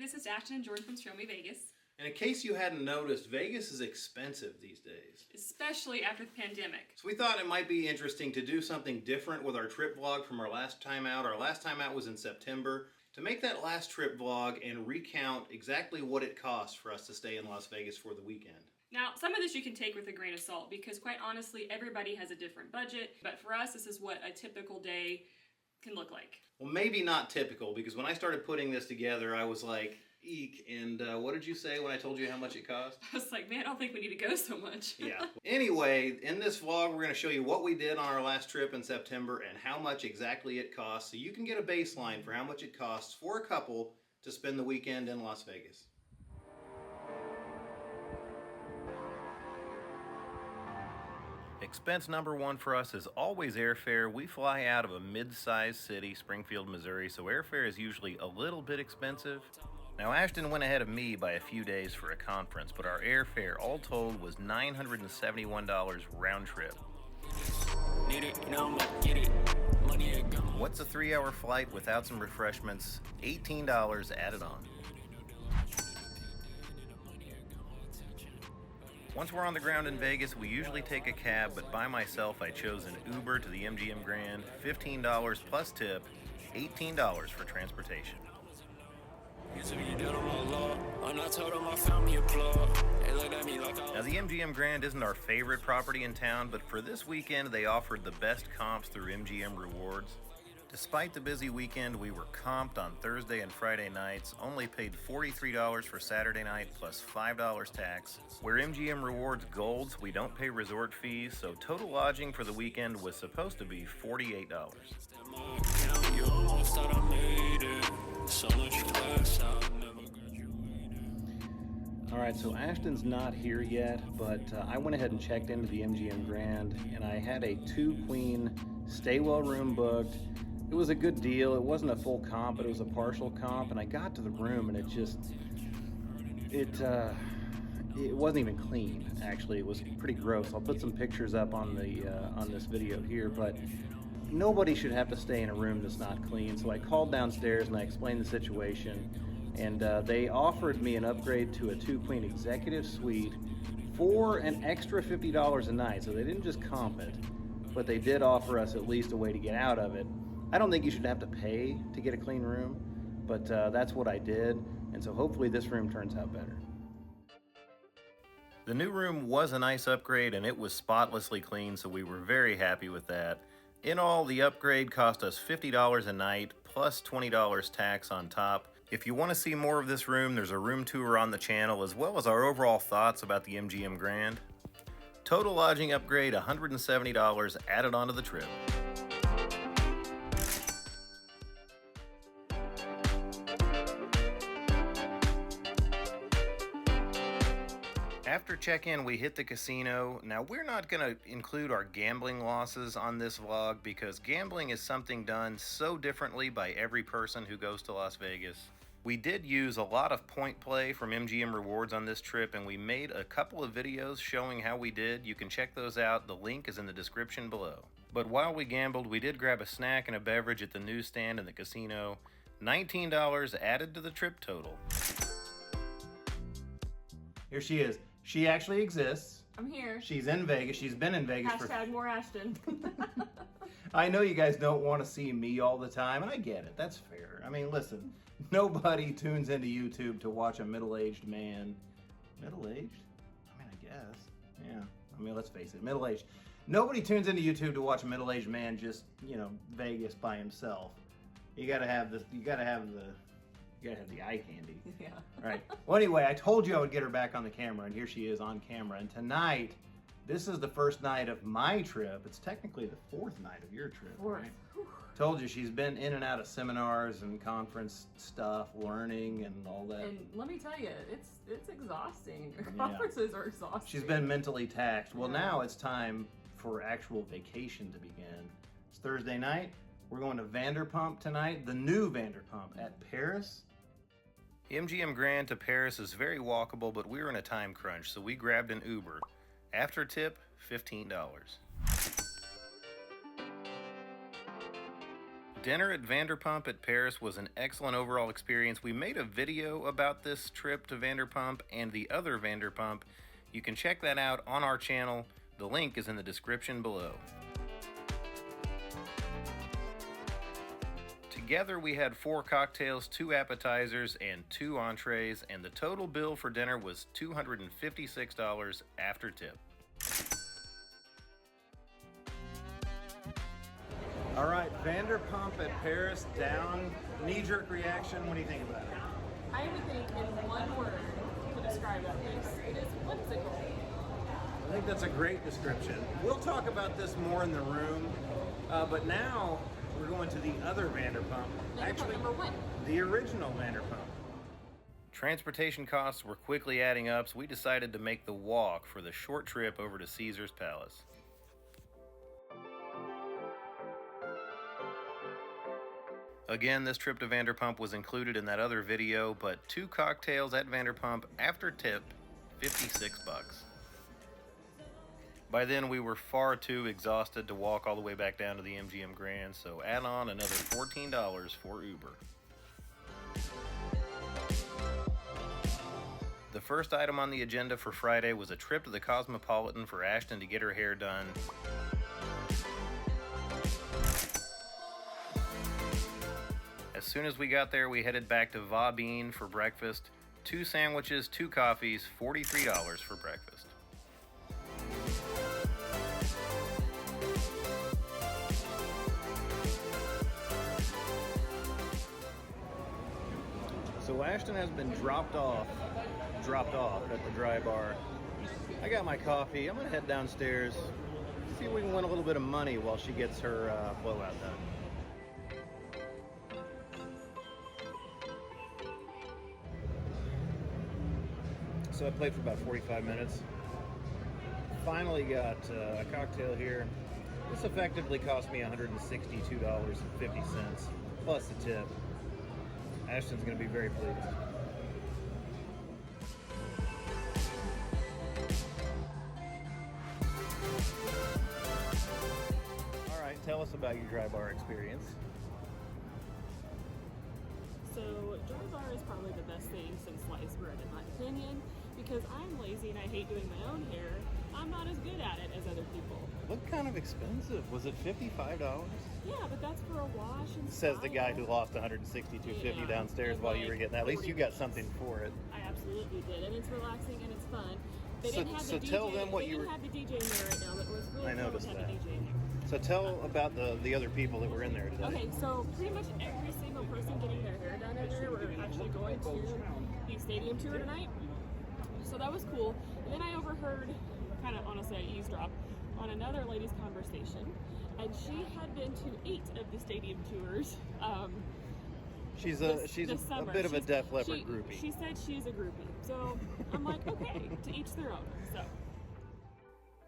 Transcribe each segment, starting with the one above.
this is Ashton and Jordan from Show Me Vegas. And in case you hadn't noticed, Vegas is expensive these days. Especially after the pandemic. So we thought it might be interesting to do something different with our trip vlog from our last time out. Our last time out was in September. To make that last trip vlog and recount exactly what it cost for us to stay in Las Vegas for the weekend. Now, some of this you can take with a grain of salt because quite honestly, everybody has a different budget. But for us, this is what a typical day can look like. Well, maybe not typical, because when I started putting this together, I was like, eek. And what did you say when I told you how much it cost? I was like, man, I don't think we need to go so much. Yeah. Anyway, in this vlog, we're going to show you what we did on our last trip in September and how much exactly it costs, so you can get a baseline for how much it costs for a couple to spend the weekend in Las Vegas. Expense number one for us is always airfare. We fly out of a mid-sized city, Springfield, Missouri, so airfare is usually a little bit expensive. Now, Ashton went ahead of me by a few days for a conference, but our airfare all told was $971 round trip. What's a 3-hour flight without some refreshments? $18 added on. Once we're on the ground in Vegas, we usually take a cab, but by myself I chose an Uber to the MGM Grand, $15 plus tip, $18 for transportation. Now the MGM Grand isn't our favorite property in town, but for this weekend they offered the best comps through MGM Rewards. Despite the busy weekend, we were comped on Thursday and Friday nights, only paid $43 for Saturday night plus $5 tax. We're MGM Rewards Golds, we don't pay resort fees, so total lodging for the weekend was supposed to be $48. Alright, so Ashton's not here yet, but I went ahead and checked into the MGM Grand, and I had a 2-queen stay-well room booked. It was a good deal. It wasn't a full comp, but it was a partial comp, and I got to the room and it wasn't even clean. Actually, it was pretty gross. I'll put some pictures up on the on this video here, but nobody should have to stay in a room that's not clean. So I called downstairs and I explained the situation, and they offered me an upgrade to a 2-queen executive suite for an extra $50 a night. So they didn't just comp it, but they did offer us at least a way to get out of it. I don't think you should have to pay to get a clean room, but that's what I did, and so hopefully this room turns out better. The new room was a nice upgrade, and it was spotlessly clean, so we were very happy with that. In all, the upgrade cost us $50 a night, plus $20 tax on top. If you want to see more of this room, there's a room tour on the channel, as well as our overall thoughts about the MGM Grand. Total lodging upgrade, $170 added onto the trip. After check-in, we hit the casino. Now, we're not going to include our gambling losses on this vlog because gambling is something done so differently by every person who goes to Las Vegas. We did use a lot of point play from MGM Rewards on this trip, and we made a couple of videos showing how we did. You can check those out. The link is in the description below. But while we gambled, we did grab a snack and a beverage at the newsstand in the casino. $19 added to the trip total. Here she is. She actually exists. I'm here. She's in Vegas. She's been in Vegas Hashtag more Ashton. I know you guys don't want to see me all the time, and I get it. That's fair. I mean, listen, nobody tunes into YouTube to watch a middle-aged man. Middle-aged? I mean, I guess. Yeah. I mean, let's face it, middle-aged. Nobody tunes into YouTube to watch a middle-aged man just, Vegas by himself. You gotta have the eye candy. Yeah. Right. Well, anyway, I told you I would get her back on the camera, and here she is on camera. And tonight, this is the first night of my trip. It's technically the 4th night of your trip, right? Told you she's been in and out of seminars and conference stuff, learning and all that. And let me tell you, it's exhausting. Conferences are exhausting. She's been mentally taxed. Well, now it's time for actual vacation to begin. It's Thursday night. We're going to Vanderpump tonight, the new Vanderpump at Paris. MGM Grand to Paris is very walkable, but we were in a time crunch, so we grabbed an Uber. After tip, $15. Dinner at Vanderpump at Paris was an excellent overall experience. We made a video about this trip to Vanderpump and the other Vanderpump. You can check that out on our channel. The link is in the description below. Together we had 4 cocktails, 2 appetizers, and 2 entrees, and the total bill for dinner was $256 after tip. All right, Vanderpump at Paris, down. Knee-jerk reaction, what do you think about it? I would think in one word to describe that place, it is whimsical. I think that's a great description. We'll talk about this more in the room, but now we're going to the other Vanderpump. Actually, number 1. The original Vanderpump. Transportation costs were quickly adding up, so we decided to make the walk for the short trip over to Caesar's Palace. Again, this trip to Vanderpump was included in that other video, but 2 cocktails at Vanderpump after tip, $56. By then, we were far too exhausted to walk all the way back down to the MGM Grand, so add on another $14 for Uber. The first item on the agenda for Friday was a trip to the Cosmopolitan for Ashton to get her hair done. As soon as we got there, we headed back to Va Bean for breakfast. 2 sandwiches, 2 coffees, $43 for breakfast. So Ashton has been dropped off at the dry bar. I got my coffee. I'm gonna head downstairs, see if we can win a little bit of money while she gets her blowout done. So I played for about 45 minutes. Finally got a cocktail here. This effectively cost me $162.50 plus the tip. Ashton's going to be very pleased. All right, tell us about your dry bar experience. So dry bar is probably the best thing since sliced bread in my opinion, because I'm lazy and I hate doing my own hair. I'm not as good at it as other people. Looked kind of expensive. Was it $55? Yeah, but that's for a wash and Says the guy style. who lost $162.50 Yeah, downstairs and while you were getting that. At least you got 40 something for it. I absolutely did, and it's relaxing and it's fun. They So- didn't have so the DJ, tell them what you didn't were- have the DJ in there right now, but it was really I cool noticed to have that. the DJ in there. So tell about the other people that were in there today. Okay, so pretty much every single person getting their hair done in there were actually going to the stadium tour tonight. So that was cool. And then I overheard, kind of honestly, I eavesdropped on another lady's conversation, and she had been to 8 of the stadium tours. She's this a summer. bit of a She's- Def Leppard groupie. She said she's a groupie. So I'm like, okay, to each their own. So.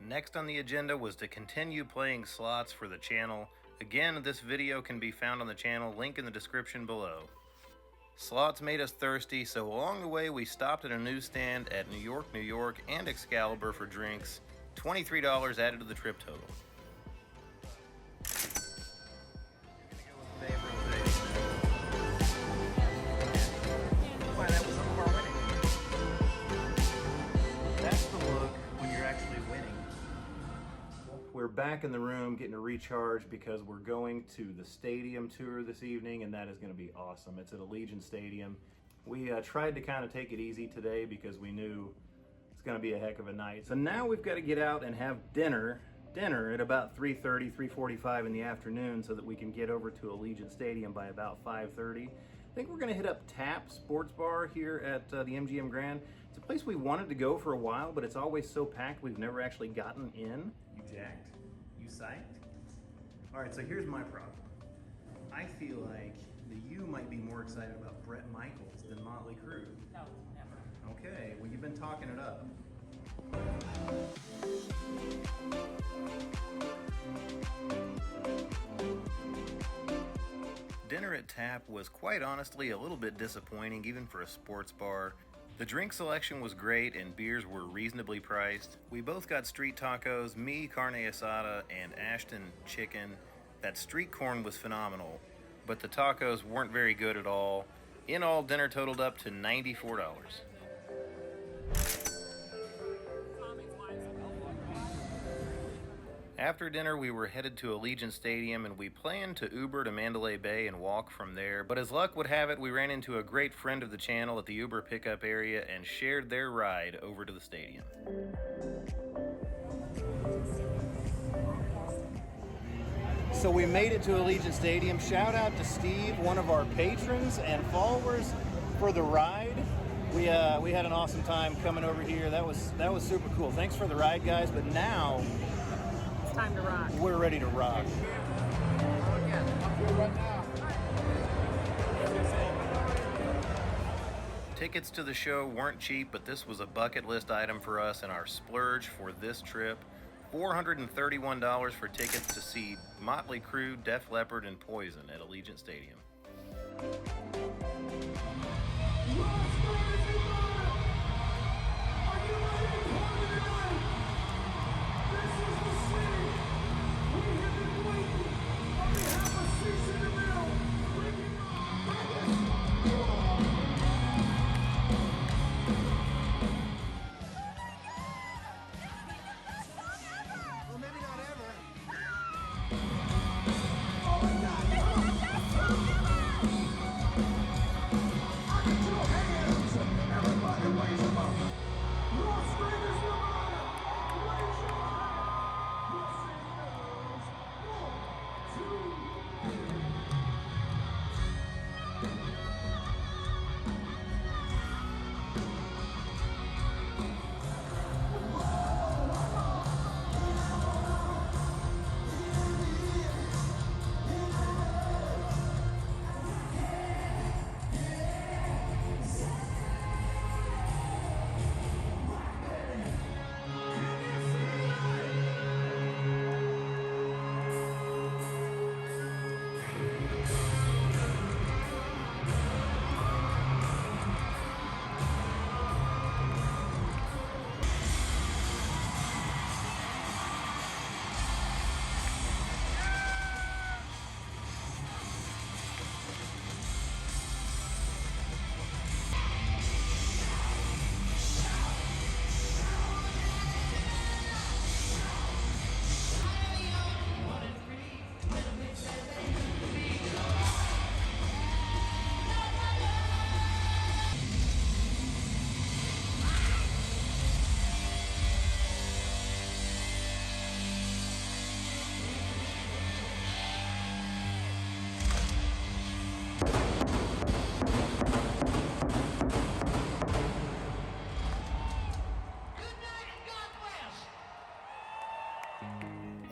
Next on the agenda was to continue playing slots for the channel. Again, this video can be found on the channel, link in the description below. Slots made us thirsty, so along the way we stopped at a newsstand at New York, New York and Excalibur for drinks. $23 added to the trip total. That's the look when you're actually winning. We're back in the room getting a recharge because we're going to the stadium tour this evening, and that is going to be awesome. It's at Allegiant Stadium. We tried to kind of take it easy today because we knew it's going to be a heck of a night. So now we've got to get out and have dinner at about 3:30, 3:45 in the afternoon so that we can get over to Allegiant Stadium by about 5:30. I think we're going to hit up Tap Sports Bar here at the MGM Grand. It's a place we wanted to go for a while, but it's always so packed we've never actually gotten in. You jacked? You psyched? All right, so here's my problem. I feel like that you might be more excited about Bret Michaels than Motley Crue. No, never. Okay, well, you've been talking it up. Dinner at Tap was quite honestly a little bit disappointing, even for a sports bar. The drink selection was great and beers were reasonably priced. We both got street tacos, me carne asada and Ashton chicken. That street corn was phenomenal. but the tacos weren't very good at all. In all, dinner totaled up to $94. After dinner, we were headed to Allegiant Stadium, and we planned to Uber to Mandalay Bay and walk from there. But as luck would have it, we ran into a great friend of the channel at the Uber pickup area and shared their ride over to the stadium. So we made it to Allegiant Stadium. Shout out to Steve, one of our patrons and followers, for the ride. We had an awesome time coming over here. That was super cool. Thanks for the ride, guys. But now It's time to rock. we're ready to rock. Tickets to the show weren't cheap, but this was a bucket list item for us and our splurge for this trip. $431 for tickets to see Motley Crue, Def Leppard, and Poison at Allegiant Stadium.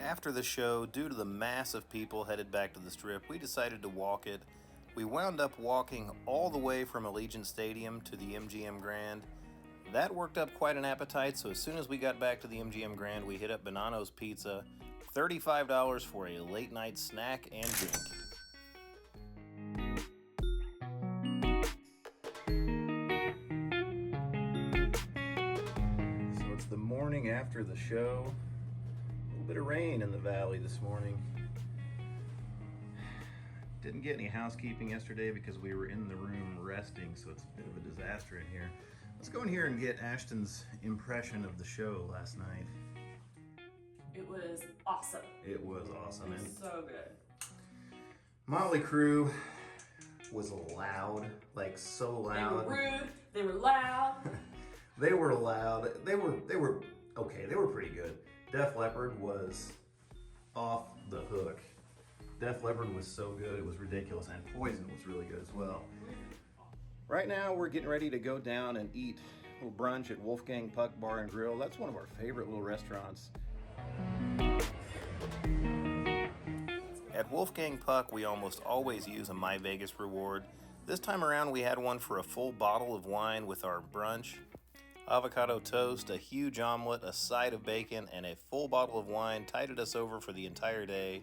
After the show, due to the mass of people headed back to the Strip, we decided to walk it. We wound up walking all the way from Allegiant Stadium to the MGM Grand. That worked up quite an appetite, so as soon as we got back to the MGM Grand, we hit up Bonanno's Pizza. $35 for a late night snack and drink. So it's the morning after the show. A little bit of rain in the valley this morning. Didn't get any housekeeping yesterday because we were in the room resting, so it's a bit of a disaster in here. Let's go in here and get Ashton's impression of the show last night. It was awesome. It was awesome. It was so good. Motley Crue was loud, like so loud. They were rude. They were loud. They were loud. They were okay. They were pretty good. Def Leppard was off the hook. Def Leppard was so good, it was ridiculous, and Poison was really good as well. Right now, we're getting ready to go down and eat a little brunch at Wolfgang Puck Bar and Grill. That's one of our favorite little restaurants. At Wolfgang Puck, we almost always use a My Vegas reward. This time around, we had one for a full bottle of wine with our brunch. Avocado toast, a huge omelet, a side of bacon, and a full bottle of wine tided us over for the entire day.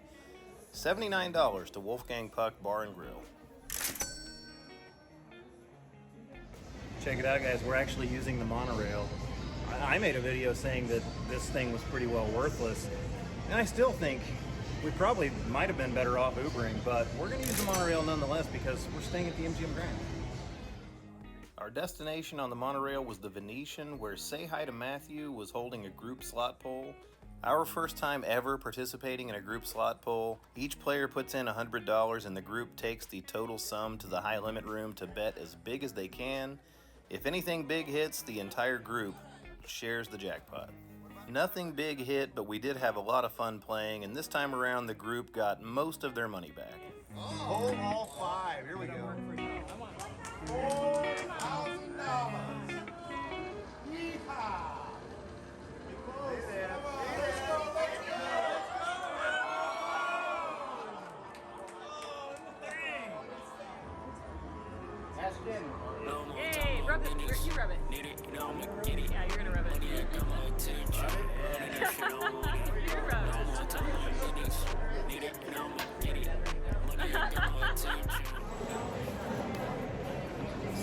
$79 to Wolfgang Puck Bar and Grill. Check it out, guys. We're actually using the monorail. I made a video saying that this thing was pretty well worthless, and I still think We probably might have been better off Ubering, but we're going to use the monorail nonetheless because we're staying at the MGM Grand. Our destination on the monorail was the Venetian, where Say Hi to Matthew was holding a group slot poll. Our first time ever participating in a group slot poll. Each player puts in $100 and the group takes the total sum to the high limit room to bet as big as they can. If anything big hits, the entire group shares the jackpot. Nothing big hit, but we did have a lot of fun playing, and this time around the group got most of their money back. Hold all 5. Here we go. $4,000. Yeehaw! Hey, rub it. You rub it. Yeah, you're gonna rub it. You rub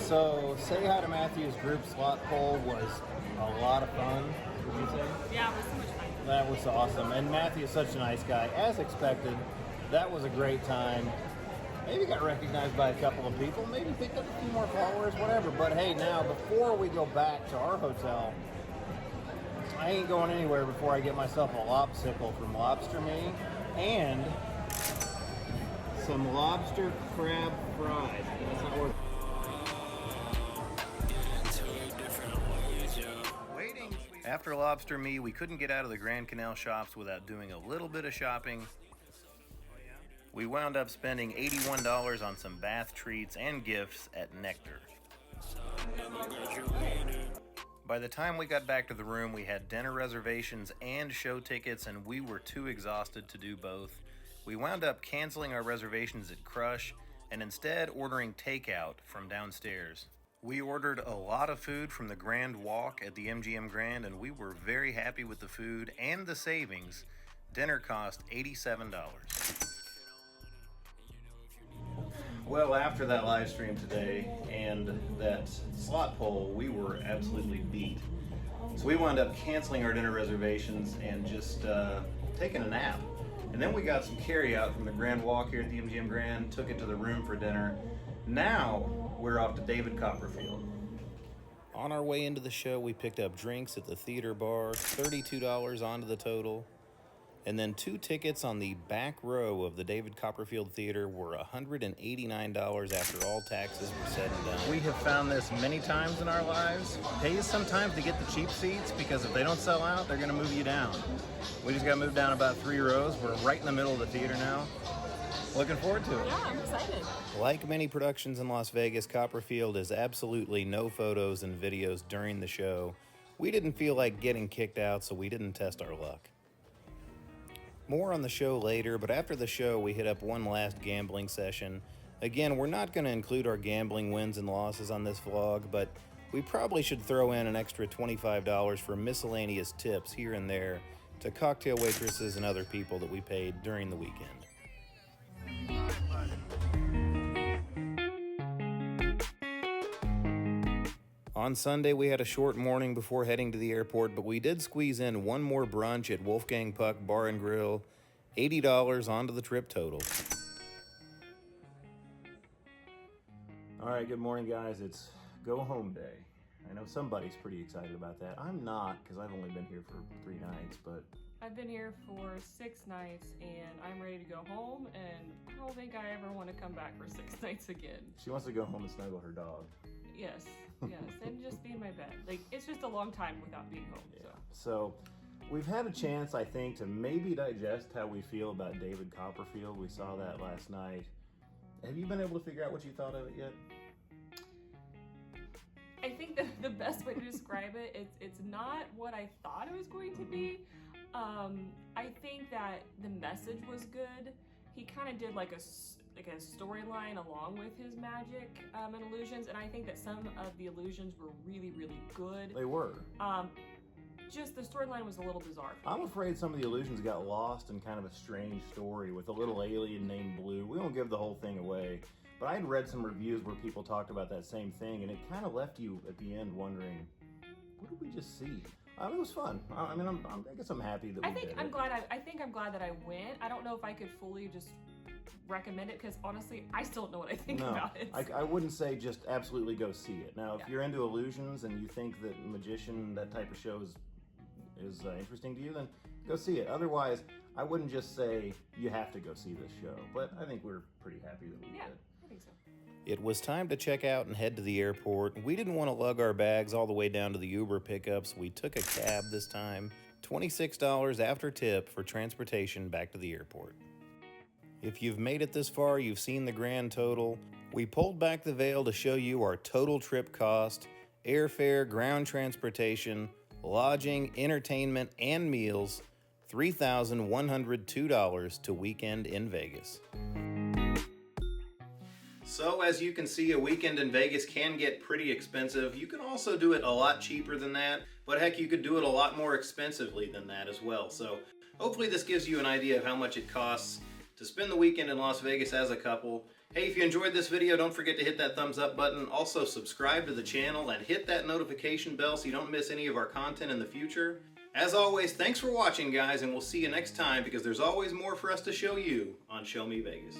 So, Say Hi to Matthew's group slot poll was a lot of fun, would you say? Yeah, it was so much fun. That was awesome. And Matthew is such a nice guy. As expected, that was a great time. Maybe got recognized by a couple of people, maybe picked up a few more followers, whatever. But hey, now, before we go back to our hotel, I ain't going anywhere before I get myself a lobsicle from Lobster Me and some lobster crab fries. That's not worth. After Lobster Me, we couldn't get out of the Grand Canal shops without doing a little bit of shopping. We wound up spending $81 on some bath treats and gifts at Nectar. By the time we got back to the room, we had dinner reservations and show tickets, and we were too exhausted to do both. We wound up canceling our reservations at Crush and instead ordering takeout from downstairs. We ordered a lot of food from the Grand Walk at the MGM Grand, and we were very happy with the food and the savings. Dinner cost $87. Well, after that live stream today and that slot poll, we were absolutely beat. So we wound up canceling our dinner reservations and just taking a nap. And then we got some carry-out from the Grand Walk here at the MGM Grand, took it to the room for dinner. Now we're off to David Copperfield. On our way into the show, we picked up drinks at the theater bar, $32 onto the total. And then 2 tickets on the back row of the David Copperfield Theater were $189 after all taxes were said and done. We have found this many times in our lives. It pays sometimes to get the cheap seats because if they don't sell out, they're going to move you down. We just got moved down about 3 rows. We're right in the middle of the theater now. Looking forward to it. Yeah, I'm excited. Like many productions in Las Vegas, Copperfield has absolutely no photos and videos during the show. We didn't feel like getting kicked out, so we didn't test our luck. More on the show later, but after the show, we hit up one last gambling session. Again, we're not going to include our gambling wins and losses on this vlog, but we probably should throw in an extra $25 for miscellaneous tips here and there to cocktail waitresses and other people that we paid during the weekend. On Sunday, we had a short morning before heading to the airport, but we did squeeze in one more brunch at Wolfgang Puck Bar and Grill, $80 onto the trip total. All right, good morning, guys. It's go home day. I know somebody's pretty excited about that. I'm not, because I've only been here for 3 nights, but I've been here for 6 nights and I'm ready to go home, and I don't think I ever want to come back for 6 nights again. she wants to go home and snuggle her dog. Yes, and just be in my bed. Like, it's just a long time without being home. Yeah. So we've had a chance, I think, to maybe digest how we feel about David Copperfield. We saw that last night. Have you been able to figure out what you thought of it yet? I think that the best way to describe it, it's not what I thought it was going to be. I think that the message was good. He kind of did like a storyline along with his magic and illusions, and I think that some of the illusions were really, really good. They were. Just the storyline was a little bizarre. I'm afraid some of the illusions got lost in kind of a strange story with a little alien named Blue. We won't give the whole thing away, but I had read some reviews where people talked about that same thing, and it kind of left you at the end wondering, what did we just see? It was fun. I mean, I guess I'm happy that we did it. I'm glad that I went. I don't know if I could fully just recommend it because honestly, I still don't know what I think about it. I wouldn't say just absolutely go see it. Now, if you're into illusions and you think that magician, that type of show is interesting to you, then go see it. Otherwise, I wouldn't just say you have to go see this show. But I think we're pretty happy that we did. I think so. It was time to check out and head to the airport. We didn't want to lug our bags all the way down to the Uber pickups. We took a cab this time. $26 after tip for transportation back to the airport. If you've made it this far, you've seen the grand total. We pulled back the veil to show you our total trip cost, airfare, ground transportation, lodging, entertainment, and meals, $3,102 to weekend in Vegas. So as you can see, a weekend in Vegas can get pretty expensive. You can also do it a lot cheaper than that, but heck, you could do it a lot more expensively than that as well. So hopefully this gives you an idea of how much it costs to spend the weekend in Las Vegas as a couple. Hey, if you enjoyed this video, don't forget to hit that thumbs up button. Also subscribe to the channel and hit that notification bell so you don't miss any of our content in the future. As always, thanks for watching, guys, and we'll see you next time because there's always more for us to show you on Show Me Vegas.